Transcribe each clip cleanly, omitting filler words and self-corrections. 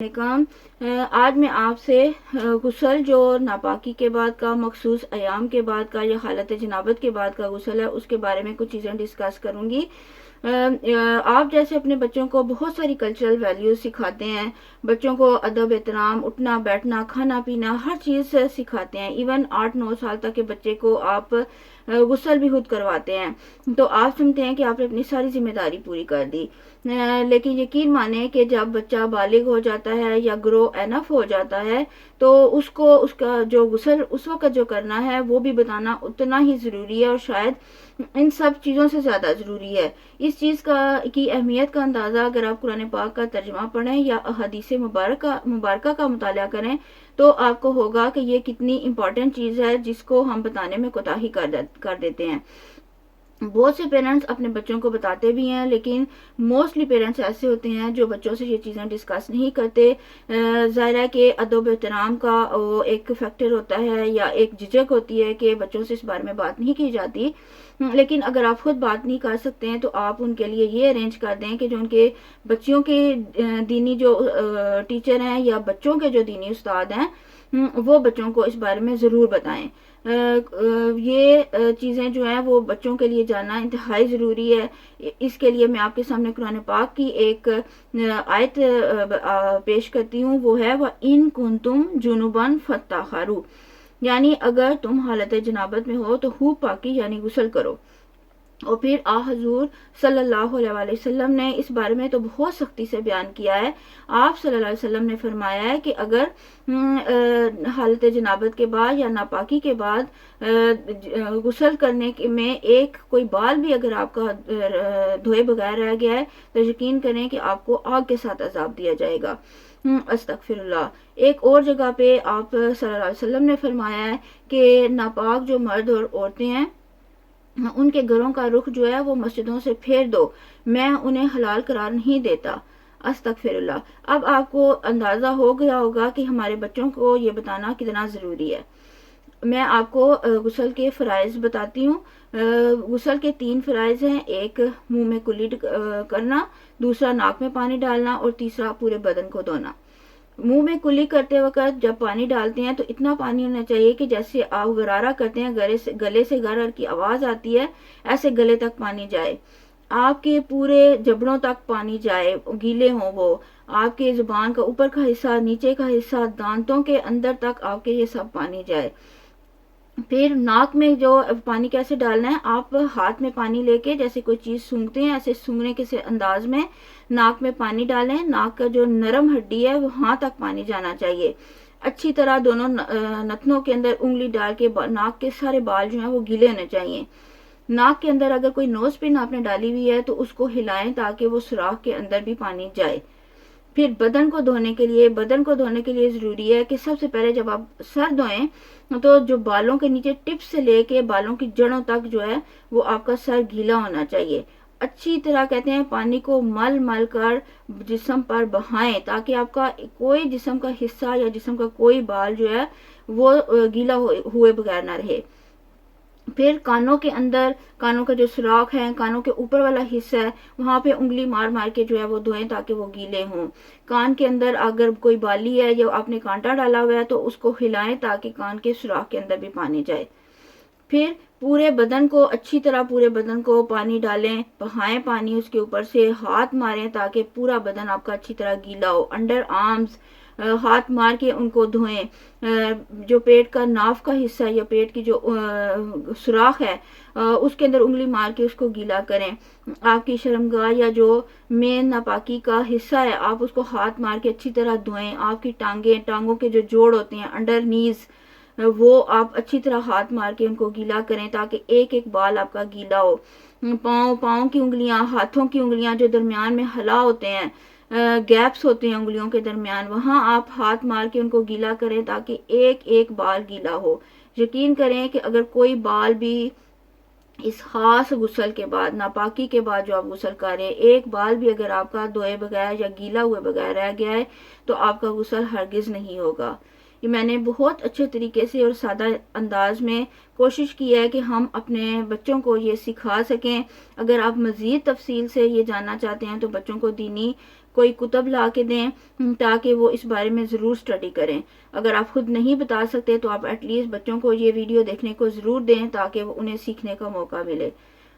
علیکم۔ آج میں آپ سے غسل جو ناپاکی کے بعد کا، مخصوص ایام کے بعد کا یا حالت جنابت کے بعد کا غسل ہے، اس کے بارے میں کچھ چیزیں ڈسکس کروں گی۔ آپ جیسے اپنے بچوں کو بہت ساری کلچرل ویلیوز سکھاتے ہیں، بچوں کو ادب احترام، اٹھنا بیٹھنا، کھانا پینا، ہر چیز سکھاتے ہیں۔ ایون 8-9 سال تک کے بچے کو آپ غسل بھی خود کرواتے ہیں، تو آپ سمجھتے ہیں کہ آپ نے اپنی ساری ذمہ داری پوری کر دی۔ لیکن یقین مانیں کہ جب بچہ بالغ ہو جاتا ہے یا گرو انف ہو جاتا ہے تو اس کو اس کا جو غسل اس وقت جو کرنا ہے وہ بھی بتانا اتنا ہی ضروری ہے، اور شاید ان سب چیزوں سے زیادہ ضروری ہے۔ اس چیز کی اہمیت کا اندازہ اگر آپ قرآن پاک کا ترجمہ پڑھیں یا احادیث مبارکہ کا مطالعہ کریں تو آپ کو ہوگا کہ یہ کتنی امپورٹنٹ چیز ہے، جس کو ہم بتانے میں کوتاہی کر دیتے ہیں۔ بہت سے پیرنٹس اپنے بچوں کو بتاتے بھی ہیں، لیکن موسٹلی پیرنٹس ایسے ہوتے ہیں جو بچوں سے یہ چیزیں ڈسکس نہیں کرتے۔ ظاہر ہے کہ ادب احترام کا وہ ایک فیکٹر ہوتا ہے یا ایک جھجک ہوتی ہے کہ بچوں سے اس بارے میں بات نہیں کی جاتی، لیکن اگر آپ خود بات نہیں کر سکتے ہیں تو آپ ان کے لیے یہ ارینج کر دیں کہ جو ان کے بچوں کے دینی جو ٹیچر ہیں یا بچوں کے جو دینی استاد ہیں وہ بچوں کو اس بارے میں ضرور بتائیں۔ یہ چیزیں جو ہیں وہ بچوں کے لیے جاننا انتہائی ضروری ہے۔ اس کے لیے میں آپ کے سامنے قرآن پاک کی ایک آیت پیش کرتی ہوں، وہ ہے وَإِن كُنتُمْ جُنُبًا فَطَّهَّرُوا، یعنی اگر تم حالت جنابت میں ہو تو خوب پاکی یعنی غسل کرو۔ اور پھر حضور صلی اللہ علیہ وسلم نے اس بارے میں تو بہت سختی سے بیان کیا ہے۔ آپ صلی اللہ علیہ وسلم نے فرمایا ہے کہ اگر حالت جنابت کے بعد یا ناپاکی کے بعد غسل کرنے میں ایک کوئی بال بھی اگر آپ کا دھوئے بغیر رہ گیا ہے تو یقین کریں کہ آپ کو آگ کے ساتھ عذاب دیا جائے گا۔ استغفر اللہ۔ ایک اور جگہ پہ آپ صلی اللہ علیہ وسلم نے فرمایا ہے کہ ناپاک جو مرد اور عورتیں ہیں ان کے گھروں کا رخ جو ہے وہ مسجدوں سے پھیر دو، میں انہیں حلال قرار نہیں دیتا۔ استغفر اللہ۔ اب آپ کو اندازہ ہو گیا ہوگا کہ ہمارے بچوں کو یہ بتانا کتنا ضروری ہے۔ میں آپ کو غسل کے فرائض بتاتی ہوں۔ غسل کے 3 فرائض ہیں، ایک منہ میں کلی کرنا، دوسرا ناک میں پانی ڈالنا، اور تیسرا پورے بدن کو دھونا۔ منہ میں کلی کرتے وقت جب پانی ڈالتے ہیں تو اتنا پانی ہونا چاہیے کہ جیسے آپ غرارہ کرتے ہیں گلے سے غرار کی آواز آتی ہے، ایسے گلے تک پانی جائے، آپ کے پورے جبڑوں تک پانی جائے، گیلے ہوں وہ، آپ کے زبان کا اوپر کا حصہ، نیچے کا حصہ، دانتوں کے اندر تک آپ کے یہ سب پانی جائے۔ پھر ناک میں جو پانی کیسے ڈالنا ہے، آپ ہاتھ میں پانی لے کے جیسے کوئی چیز سونگھتے ہیں ایسے سونگھنے کے انداز میں ناک میں پانی ڈالیں۔ ناک کا جو نرم ہڈی ہے وہاں تک پانی جانا چاہیے۔ اچھی طرح دونوں نتنوں کے اندر انگلی ڈال کے ناک کے سارے بال جو ہیں وہ گیلے ہونے چاہیے۔ ناک کے اندر اگر کوئی نوز پن آپ نے ڈالی ہوئی ہے تو اس کو ہلائیں تاکہ وہ سوراخ کے اندر بھی پانی جائے۔ پھر بدن کو دھونے کے لیے ضروری ہے کہ سب سے پہلے جب آپ سر دھوئیں تو جو بالوں کے نیچے ٹپ سے لے کے بالوں کی جڑوں تک جو ہے وہ آپ کا سر گیلا ہونا چاہیے۔ اچھی طرح کہتے ہیں پانی کو مل مل کر جسم پر بہائیں تاکہ آپ کا کوئی جسم کا حصہ یا جسم کا کوئی بال جو ہے وہ گیلا ہوئے بغیر نہ رہے۔ پھر کانوں کے اندر، کانوں کا جو سوراخ ہے، کانوں کے اوپر والا حصہ ہے، وہاں پہ انگلی مار مار کے جو ہے وہ دھوئیں تاکہ وہ گیلے ہوں۔ کان کے اندر اگر کوئی بالی ہے یا آپ نے کانٹا ڈالا ہوا ہے تو اس کو ہلائیں تاکہ کان کے سوراخ کے اندر بھی پانی جائے۔ پھر پورے بدن کو اچھی طرح پانی ڈالیں، بہائیں پانی اس کے اوپر سے، ہاتھ ماریں تاکہ پورا بدن آپ کا اچھی طرح گیلا ہو۔ انڈر آرمز ہاتھ مار کے ان کو دھوئیں۔ جو پیٹ کا ناف کا حصہ یا پیٹ کی جو سوراخ ہے اس کے اندر انگلی مار کے اس کو گیلا کریں۔ آپ کی شرمگاہ یا جو مین ناپاکی کا حصہ ہے آپ اس کو ہاتھ مار کے اچھی طرح دھوئیں۔ آپ کی ٹانگوں کے جو جوڑ ہوتے ہیں انڈر نیز، وہ آپ اچھی طرح ہاتھ مار کے ان کو گیلا کریں تاکہ ایک ایک بال آپ کا گیلا ہو۔ پاؤں کی انگلیاں، ہاتھوں کی انگلیاں جو درمیان میں ہلا ہوتے ہیں، گیپس ہوتے ہیں انگلیوں کے درمیان، وہاں آپ ہاتھ مار کے ان کو گیلا کریں تاکہ ایک ایک بال گیلا ہو۔ یقین کریں کہ اگر کوئی بال بھی اس خاص غسل کے بعد، ناپاکی کے بعد جو آپ غسل کر رہے ہیں، ایک بال بھی اگر آپ کا دھوئے بغیر یا گیلا ہوئے بغیر رہ گیا ہے تو آپ کا غسل ہرگز نہیں ہوگا۔ یہ میں نے بہت اچھے طریقے سے اور سادہ انداز میں کوشش کی ہے کہ ہم اپنے بچوں کو یہ سکھا سکیں۔ اگر آپ مزید تفصیل سے یہ جاننا چاہتے ہیں تو بچوں کو دینی کوئی کتب لا کے دیں تاکہ وہ اس بارے میں ضرور سٹڈی کریں. اگر آپ خود نہیں بتا سکتے تو آپ ایٹ لیسٹ بچوں کو یہ ویڈیو دیکھنے کو ضرور دیں تاکہ وہ انہیں سیکھنے کا موقع ملے.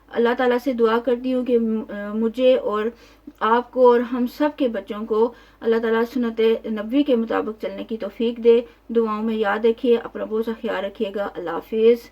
اللہ تعالیٰ سے دعا کرتی ہوں کہ مجھے اور آپ کو اور ہم سب کے بچوں کو اللہ تعالیٰ سنت نبوی کے مطابق چلنے کی توفیق دے. دعاؤں میں یاد رکھیے. اپنا بہت سا خیال رکھیے گا. اللہ حافظ.